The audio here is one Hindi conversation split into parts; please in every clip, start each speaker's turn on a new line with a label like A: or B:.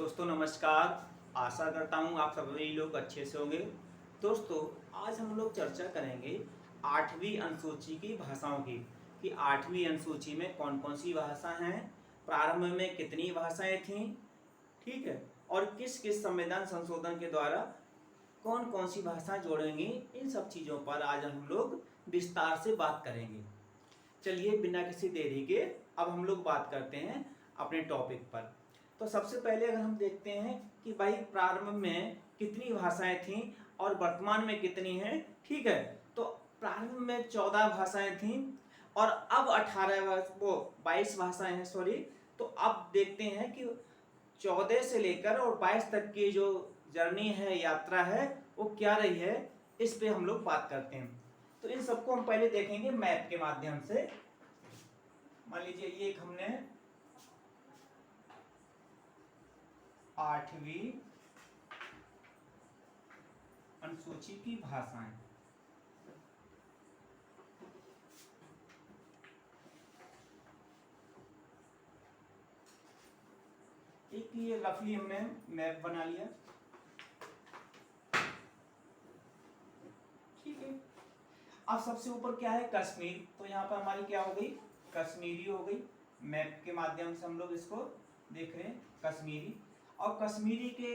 A: दोस्तों नमस्कार। आशा करता हूँ आप सभी लोग अच्छे से होंगे। दोस्तों आज हम लोग चर्चा करेंगे 8वीं अनुसूची की भाषाओं की कि 8वीं अनुसूची में कौन कौन सी भाषा हैं, प्रारंभ में कितनी भाषाएं थीं, ठीक है, और किस किस संविधान संशोधन के द्वारा कौन कौन सी भाषाएं जोड़ेंगी। इन सब चीज़ों पर आज हम लोग विस्तार से बात करेंगे। चलिए बिना किसी देरी के अब हम लोग बात करते हैं अपने टॉपिक पर। तो सबसे पहले अगर हम देखते हैं कि भाई प्रारंभ में कितनी भाषाएं थीं और वर्तमान में कितनी हैं, ठीक है। तो प्रारंभ में 14 भाषाएं थीं और अब 22 भाषाएं हैं, सॉरी। तो अब देखते हैं कि 14 से लेकर और 22 तक की जो जर्नी है, यात्रा है, वो क्या रही है, इस पे हम लोग बात करते हैं। तो इन सबको हम पहले देखेंगे मैप के माध्यम से। मान लीजिए ये एक हमने 8वीं अनुसूची की भाषाएं, एक ये रफली हमने मैप बना लिया, ठीक है। अब सबसे ऊपर क्या है, कश्मीर। तो यहाँ पर हमारी क्या हो गई, कश्मीरी हो गई। मैप के माध्यम से हम लोग इसको देख रहे हैं, कश्मीरी। और कश्मीरी के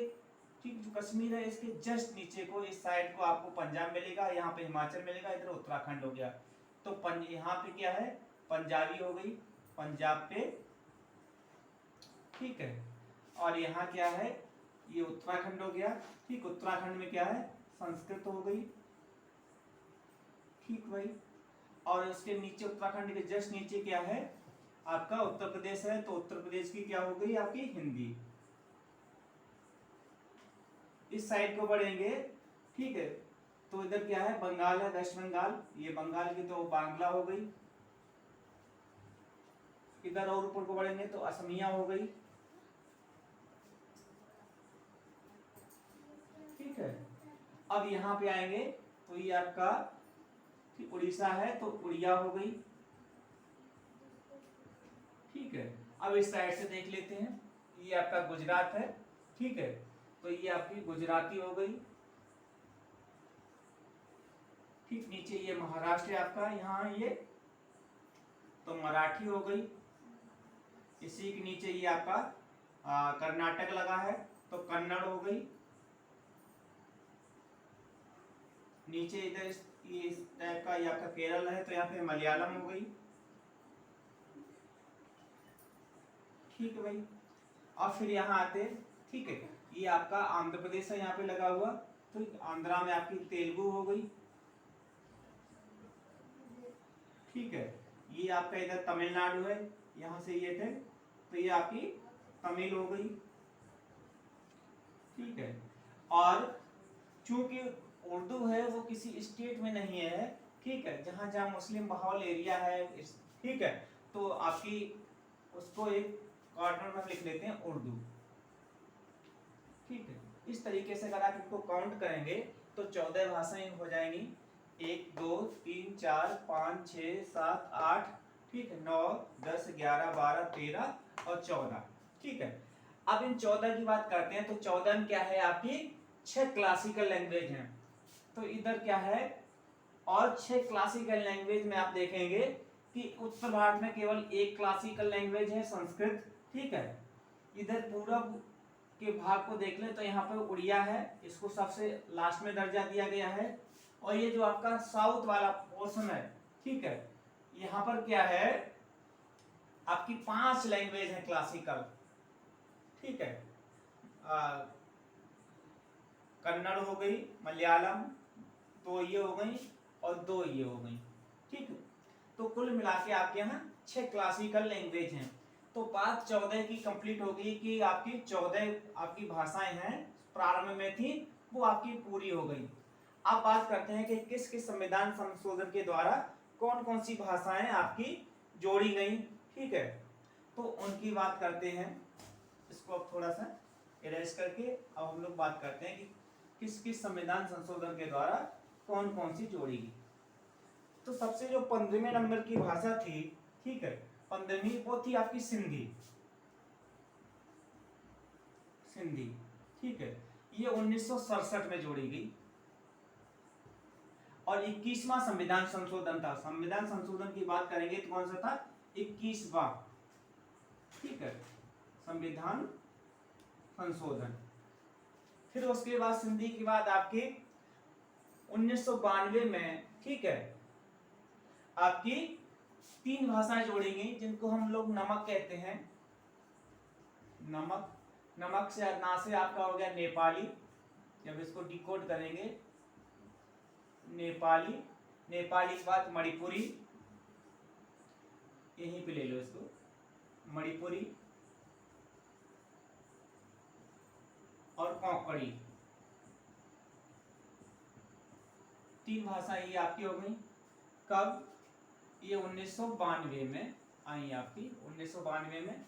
A: ठीक जो कश्मीर है इसके जस्ट नीचे को, इस साइड को आपको पंजाब मिलेगा, यहाँ पे हिमाचल मिलेगा, इधर उत्तराखंड हो गया। तो यहाँ पे क्या है, पंजाबी हो गई, पंजाब पे, ठीक है। और यहाँ क्या है, ये उत्तराखंड हो गया, ठीक। उत्तराखंड में क्या है, संस्कृत हो गई, ठीक भाई। और इसके नीचे उत्तराखंड के जस्ट नीचे क्या है, आपका उत्तर प्रदेश है। तो उत्तर प्रदेश की क्या हो गई, आपकी हिंदी। इस साइड को बढ़ेंगे, ठीक है। तो इधर क्या है, बंगाल है, वेस्ट बंगाल। ये बंगाल की तो बांग्ला हो गई। इधर और ऊपर को बढ़ेंगे तो असमिया हो गई, ठीक है। अब यहाँ पे आएंगे तो ये आपका उड़ीसा है, तो उड़िया हो गई, ठीक है। अब इस साइड से देख लेते हैं, ये आपका गुजरात है, ठीक है। तो ये आपकी गुजराती हो गई, ठीक। नीचे ये महाराष्ट्र है आपका, यहाँ ये तो मराठी हो गई। इसी के नीचे ये आपका कर्नाटक लगा है, तो कन्नड़ हो गई। नीचे इधर ये इस टाइप का ये आपका केरल है, तो यहाँ पे मलयालम हो गई, ठीक है भाई। और फिर यहाँ आते, ठीक है। ये आपका आंध्र प्रदेश है यहाँ पे लगा हुआ, तो आंध्रा में आपकी तेलुगु हो गई, ठीक है। ये आपका इधर तमिलनाडु है, यहाँ से ये थे, तो ये आपकी तमिल हो गई, ठीक है। और चूंकि उर्दू है वो किसी स्टेट में नहीं है, ठीक है, जहां जहां मुस्लिम बहुल एरिया है, ठीक है। तो आपकी उसको एक कॉर्नर में लिख लेते हैं उर्दू, ठीक है। इस तरीके से अगर आप इनको काउंट करेंगे तो 14 भाषाएं हो जाएंगी। 1 2 3 4 5 6 7 8, ठीक है, 9 10 11 12 13 और 14, ठीक है। अब इन 14 की बात करते हैं तो 14 क्या है, आपकी 6 क्लासिकल लैंग्वेज हैं। तो इधर क्या है, और 6 क्लासिकल लैंग्वेज में आप देखेंगे कि उत्तर भारत में केवल एक क्लासिकल लैंग्वेज है, संस्कृत, ठीक है। इधर पूरब के भाग को देख लें तो यहाँ पे उड़िया है, इसको सबसे लास्ट में दर्जा दिया गया है। और ये जो आपका साउथ वाला पोर्शन है, ठीक है, यहाँ पर क्या है, आपकी 5 लैंग्वेज है क्लासिकल, ठीक है। कन्नड़ हो गई, मलयालम, तो ये हो गई, और 2 ये हो गई, ठीक है। तो कुल मिला के आपके यहाँ 6 क्लासिकल लैंग्वेज हैं। तो बात 14 की कंप्लीट हो गई कि आपकी 14 आपकी भाषाएं हैं, प्रारंभ में थी, वो आपकी पूरी हो गई। अब बात करते हैं कि किस किस संविधान संशोधन के द्वारा कौन कौन सी भाषाएं आपकी जोड़ी गई, ठीक है। तो उनकी बात करते हैं। इसको अब थोड़ा सा इरेज करके अब हम लोग बात करते हैं कि किस किस संविधान संशोधन के द्वारा कौन कौन सी जोड़ी गई। तो सबसे जो 15वें नंबर की भाषा थी, ठीक है, 15वीं, वो थी आपकी सिंधी। सिंधी, ठीक है। ये 1967 में जोड़ी गई। और 21वां संविधान संशोधन था। संविधान संशोधन की बात करेंगे तो कौन सा था? 21वां, ठीक है, संविधान संशोधन। फिर उसके बाद सिंधी के बाद आपकी 1992 में, ठीक है, आपकी 3 भाषाएं जोड़ी गई जिनको हम लोग नमक कहते हैं। नमक, नमक से ना से आपका हो गया नेपाली। जब इसको डिकोड करेंगे, नेपाली, नेपाली के बाद मणिपुरी, यहीं पे ले लो इसको, मणिपुरी और कोंकणी। 3 भाषाएं ये आपकी हो गई। कब? ये 1992 में आई आपकी। 1992 में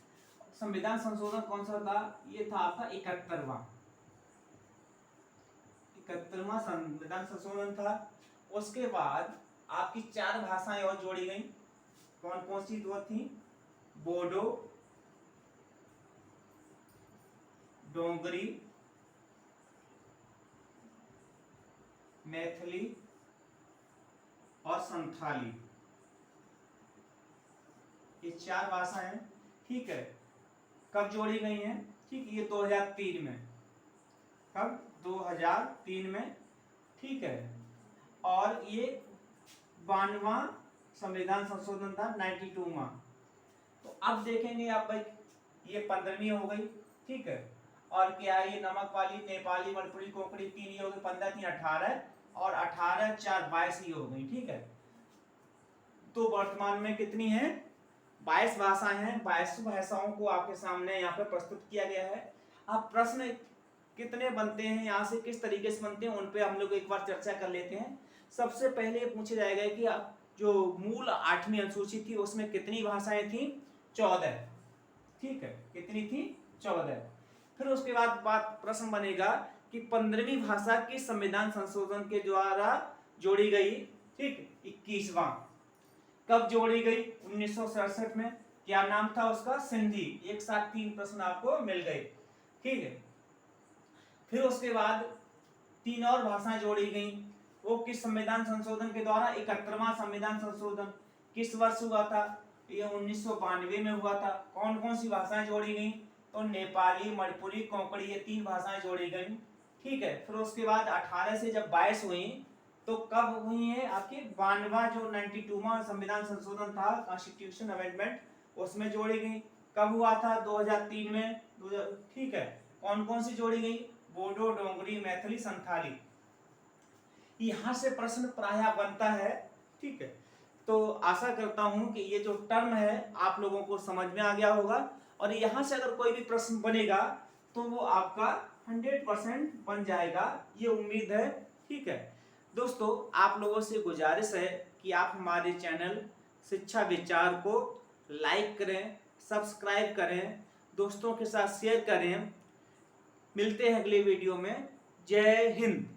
A: संविधान संशोधन कौन सा था? ये था आपका 71वां संविधान संशोधन था। उसके बाद आपकी 4 भाषाएं और जोड़ी गई। कौन कौन सी दो थी? बोडो, डोगरी, मैथिली और संथाली। ये 4 भाषाएं, ठीक है, कब जोड़ी गई हैं? ठीक, ये 2003 में। कब? 2003 में, ठीक है। और ये 92वां संविधान संशोधन था, 92वां। तो अब देखेंगे आप भाई, ये 15वीं हो गई, ठीक है। और क्या ये नमक वाली, नेपाली, मणिपुरी, कोंकणी 3 ये हो गई, 15 3 18, और 18 4 22 ही हो गई, ठीक है। तो वर्तमान में कितनी है? 22 भाषाएं हैं। 22 भाषाओं को आपके सामने यहाँ पे प्रस्तुत किया गया है। अब प्रश्न कितने बनते हैं यहाँ से, किस तरीके से बनते हैं, उन पे हम लोग एक बार चर्चा कर लेते हैं। सबसे पहले पूछा जाएगा कि जो मूल 8वीं अनुसूची थी उसमें कितनी भाषाएं थी? 14, ठीक है। कितनी थी? 14। फिर उसके बाद प्रश्न बनेगा कि 15वीं भाषा की संविधान संशोधन के द्वारा जोड़ी गई, ठीक, 21वां। कब जोड़ी गई? 1967 में। क्या नाम था उसका? सिंधी। एक साथ 3 प्रश्न आपको मिल गए, ठीक है। फिर उसके बाद 3 और भाषाएं जोड़ी गई। वो किस संविधान संशोधन के द्वारा? 71वां संविधान संशोधन। किस वर्ष हुआ था? ये 1992 में हुआ था। कौन कौन सी भाषाएं जोड़ी गई? तो नेपाली, मणिपुरी, कोंकणी, ये 3 भाषाएं जोड़ी गई, ठीक है। फिर उसके बाद 18 से जब 22 हुई तो कब हुई है? आपकी 92वां जो 92वां संविधान संशोधन था, कॉन्स्टिट्यूशन अमेंडमेंट, उसमें जोड़ी गई। कब हुआ था? 2003 में, ठीक है। कौन कौन सी जोड़ी गई? बोडो, डोगरी, मैथिली, संथाली। यहां से प्रश्न प्रायः बनता है, ठीक है। तो आशा करता हूं कि ये जो टर्म है आप लोगों को समझ में आ गया होगा, और यहां से अगर कोई भी प्रश्न बनेगा तो वो आपका 100% बन जाएगा, ये उम्मीद है, ठीक है। दोस्तों, आप लोगों से गुजारिश है कि आप हमारे चैनल शिक्षा विचार को लाइक करें, सब्सक्राइब करें, दोस्तों के साथ शेयर करें। मिलते हैं अगले वीडियो में। जय हिंद।